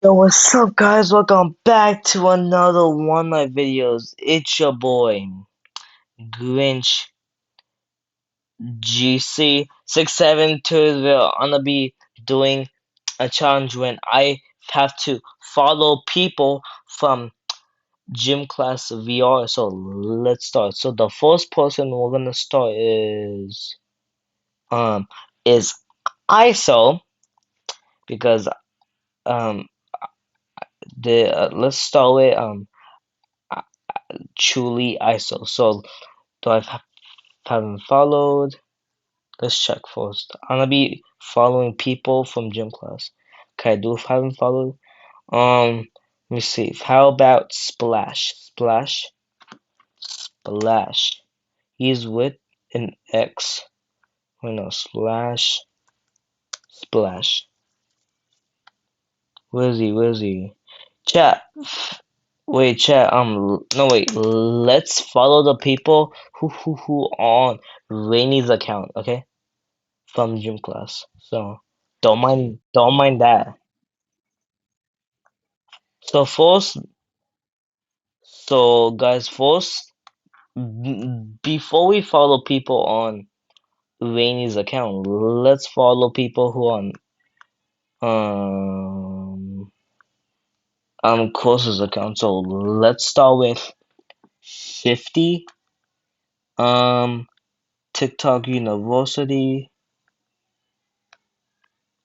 Yo, what's up, guys? Welcome back to another one of my videos. It's your boy, Grinch GC672. I'm gonna be doing a challenge when I have to follow people from Gym Class VR. So let's start. So the first person we're gonna start um is ISO because um the let's start with truly ISO. So do I haven't followed? Let's check first. I'm gonna be following people from gym class. Okay, I do haven't followed. Let me see. How about Splash? Splash. He's with an X. Wait, no, Splash. Where's he? Chat. Wait, chat. No, wait. Let's follow the people who on Rainey's account. Okay, from gym class. So don't mind that. So first, so guys, first, before we follow people on Rainey's account, let's follow people who on Course's account. So let's start with Shifty, um, TikTok University,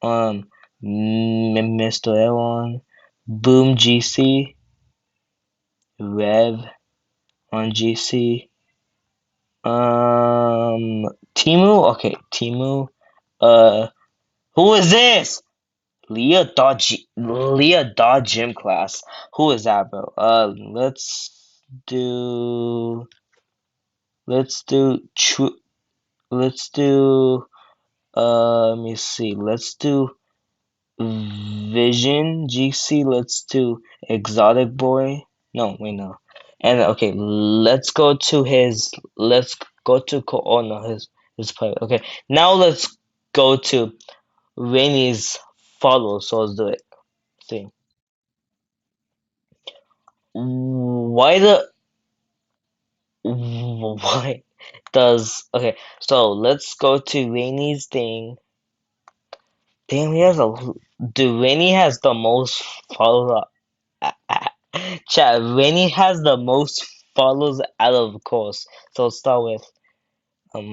Mr. Elon, Boom GC, Rev on GC, Timu. Okay, Timu. Uh, who is this? Leah dot gym class. Who is that, bro? Do let's do true. Let's do let me see. Let's do Vision GC. Let's do Exotic Boy. No, wait, no. And okay, let's go to oh no, his play. Okay, now let's go to Rainey's follow. So let's do it. See. Why the why does okay? So let's go to Rainey's thing. Damn, he has a dude. Rainey has the most followers. Chat. Rainey has the most followers out of the course. So let's start with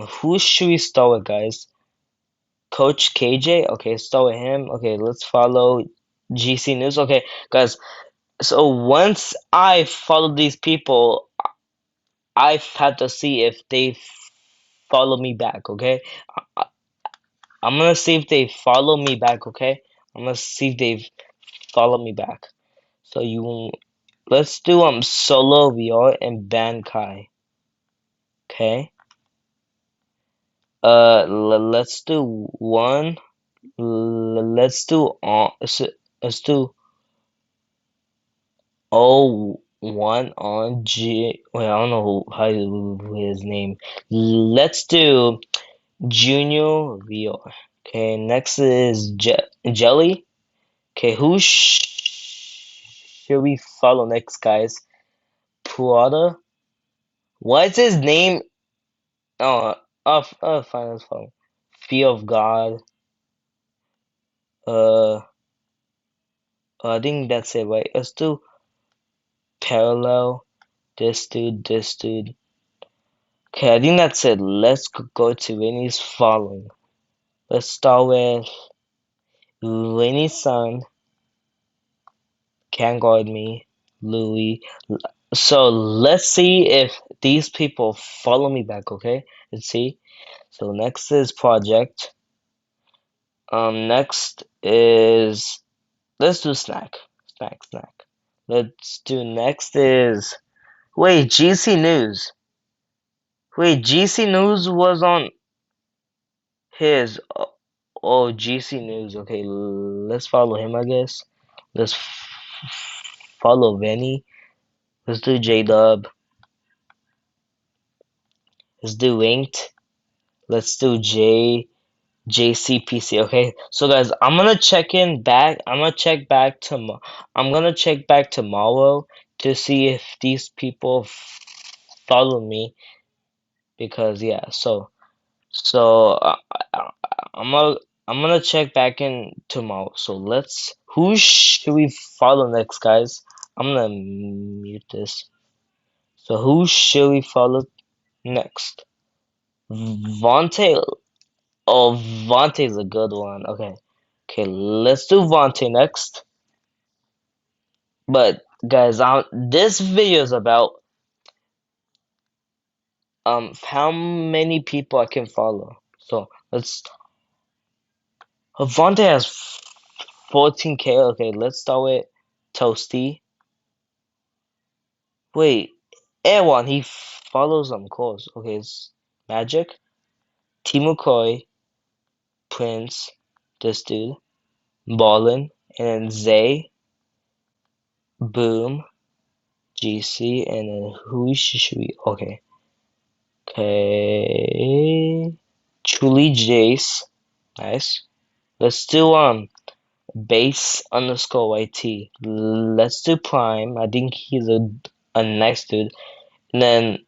who should we start with, guys? Coach KJ. Okay, start with him. Okay, let's follow GC News. Okay, guys. So once I follow these people, I have to see if they follow me back, okay? I- I'm gonna see if they follow me back, okay? I'm gonna see if they follow me back. So let's do solo VR and Bankai, okay? Let's do one. Let's do let's do O1 on G. Wait, I don't know his name. Let's do Junior Rio. Okay, next is Jelly. Okay, should we follow next, guys? Prada. What's his name? Oh, fine, that's fine. Fear of God. Uh, I think that's it, right? Let's do parallel. This dude. Okay, I think that's it. Let's go to Winnie's following. Let's start with Winnie's son. Can't guard me. Louis. So let's see if these people follow me back, okay? Let's see. So next is project. Next is let's do snack. Let's do next is wait GC News. Wait, GC News was on his oh GC News. Okay, let's follow him, I guess. Let's follow Vinny. Let's do J Dub. Let's do Inked. Let's do J. JCPC. Okay, so guys, I'm gonna check in back. I'm gonna check back tomorrow to see if these people follow me because yeah. So I- I'm gonna I'm gonna check back in tomorrow. So let's. Who should we follow next, guys? I'm gonna mute this. So who should we follow next? Vontae. Oh, Vontae's a good one. Okay. Okay, let's do Vontae next. But guys, this video is about how many people I can follow. So let's. Vontae has 14K. Okay, let's start with Toasty. Wait, Airwan, he follows them course. Okay, it's Magic, Timu Koi, Prince, this dude, Ballin, and then Zay, Boom, GC, and then who should we? Okay, okay, Truly Jace, nice. Let's do base underscore YT. Let's do Prime. I think he's a nice dude. And then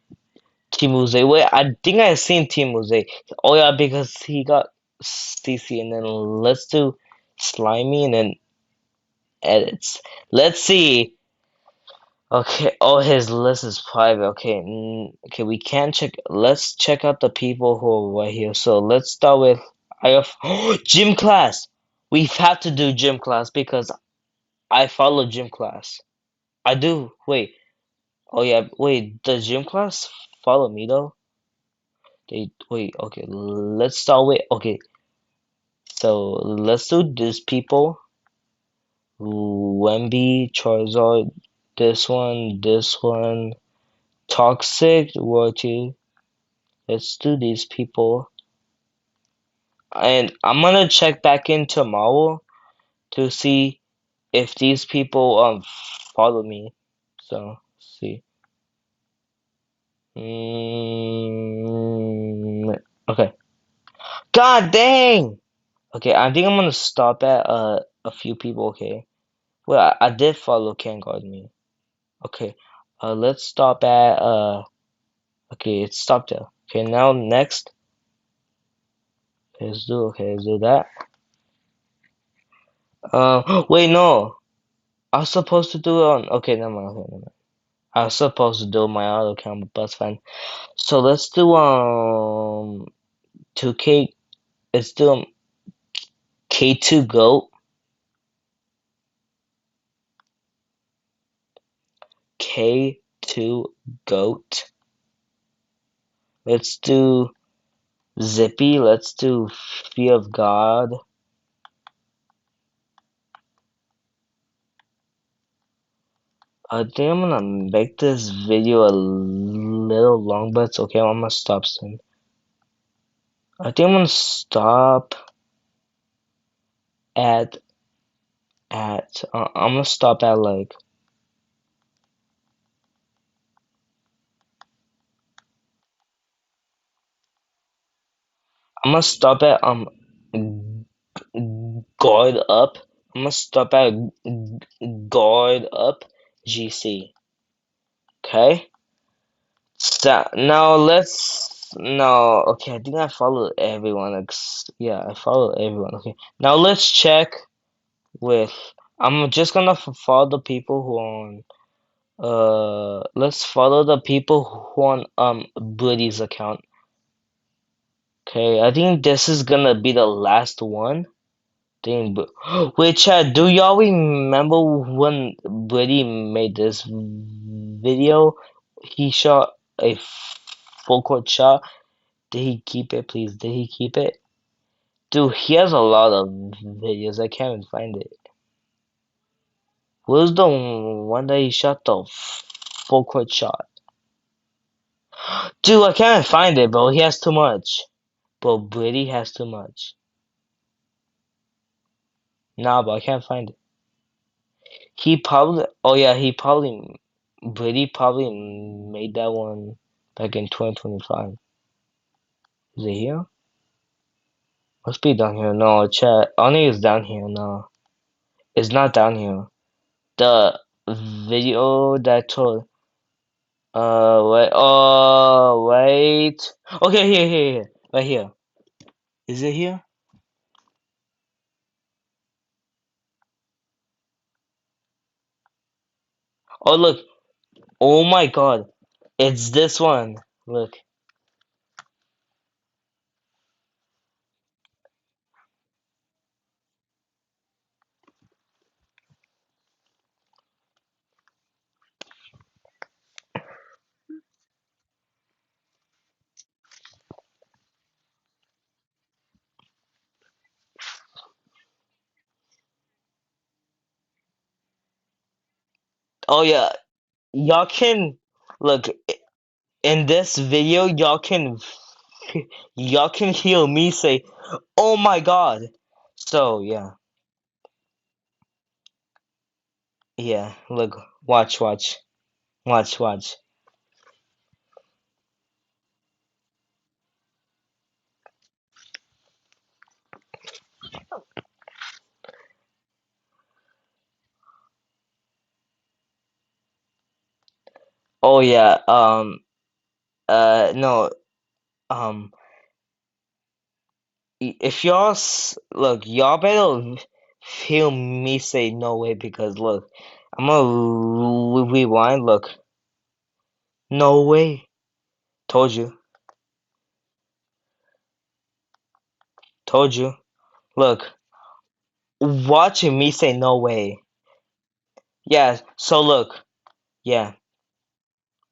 Timuze. Wait, I think I seen Timuze. Oh yeah, because he got CC. And then let's do Slimy and then edits. Let's see. Okay. Oh, his list is private. Okay. Okay, we can check. Let's check out the people who are right here. So let's start with I have gym class. We have to do gym class because I follow gym class. I do. Wait. Oh yeah. Wait. Does gym class follow me though? They wait. Okay. Let's start with. Okay. So let's do these people. Wemby, Charizard, this one, Toxic, Royalty. Let's do these people. And I'm gonna check back in tomorrow to see if these people follow me. So see. Okay. God dang. Okay, I think I'm gonna stop at a few people. Okay. Well, I did follow Can't Guard Me. Okay. Let's stop at okay, it stopped there. Okay, now next. Okay, let's do that. Wait, no. I was supposed to do it on. Okay, never mind. Okay, never mind. I was supposed to do my auto account, but that's fine. So let's do 2K. Let's do K2 Goat. K2 Goat. Let's do Zippy. Let's do Fear of God. I think I'm gonna make this video a little long, but it's okay. I'm gonna stop soon. I think I'm gonna stop at I'm gonna stop at like I'm gonna stop at guard up. I'm gonna stop at guard up GC. Okay. So now let's no. Okay, I think I followed everyone. Yeah, I followed everyone. Okay. Now let's check with. I'm just gonna follow the people who are on. Let's follow the people who on Blitty's account. Okay, I think this is gonna be the last one. Thing, but wait, Chad, do y'all remember when Blitty made this video? He shot a full court shot. Did he keep it, please? Did he keep it? Dude, he has a lot of videos. I can't even find it. What was the one that he shot the full court shot? Dude, I can't find it, bro. He has too much. Bro, Brady has too much. Nah, but I can't find it. He probably, oh yeah, Brady probably made that one back in 2025. Is it here? Must be down here. No, chat. Only is down here. No, it's not down here. The video that I told. Wait. Oh, wait. Okay, here. Right here. Is it here? Oh, look. Oh my God. It's this one. Look. Oh yeah. Y'all can look in this video. Y'all can hear me say, "Oh my God." So yeah, yeah. Look, watch. Oh yeah. No. Um. If look, y'all better hear me say no way because look, I'm gonna rewind. Look, no way. Told you. Told you. Look, watching me say no way. Yeah. So look. Yeah.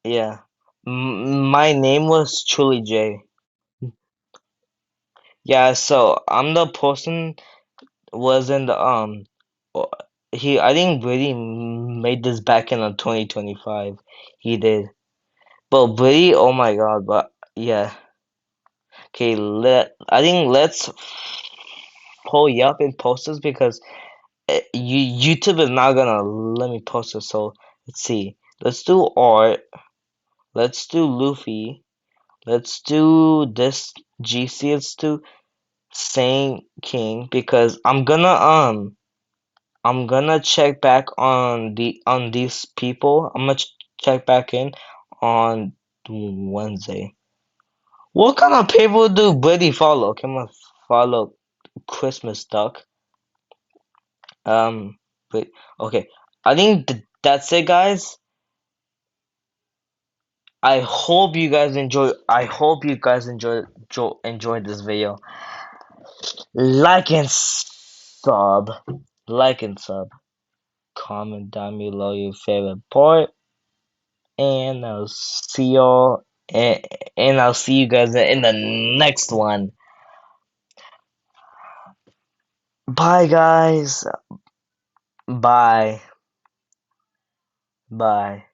Yeah. My name was Truly J. Yeah. So I'm the person was in the uh, he. I think Brady made this back in 2025. He did. But Brady, oh my God, but yeah. Okay, let's pull you up and post this because YouTube is not gonna let me post it. So let's see. Let's do art. Let's do Luffy. Let's do this GC. Let's do Saint King because I'm gonna check back on these people. I'm gonna check back in on Wednesday. What kind of people do Buddy follow? Okay, I'm gonna follow Christmas Duck. But okay, I think that's it, guys. I hope you guys enjoyed this video. Like and sub, like and sub. Comment down below your favorite part, and and, I'll see you guys in the next one. Bye, guys. Bye. Bye.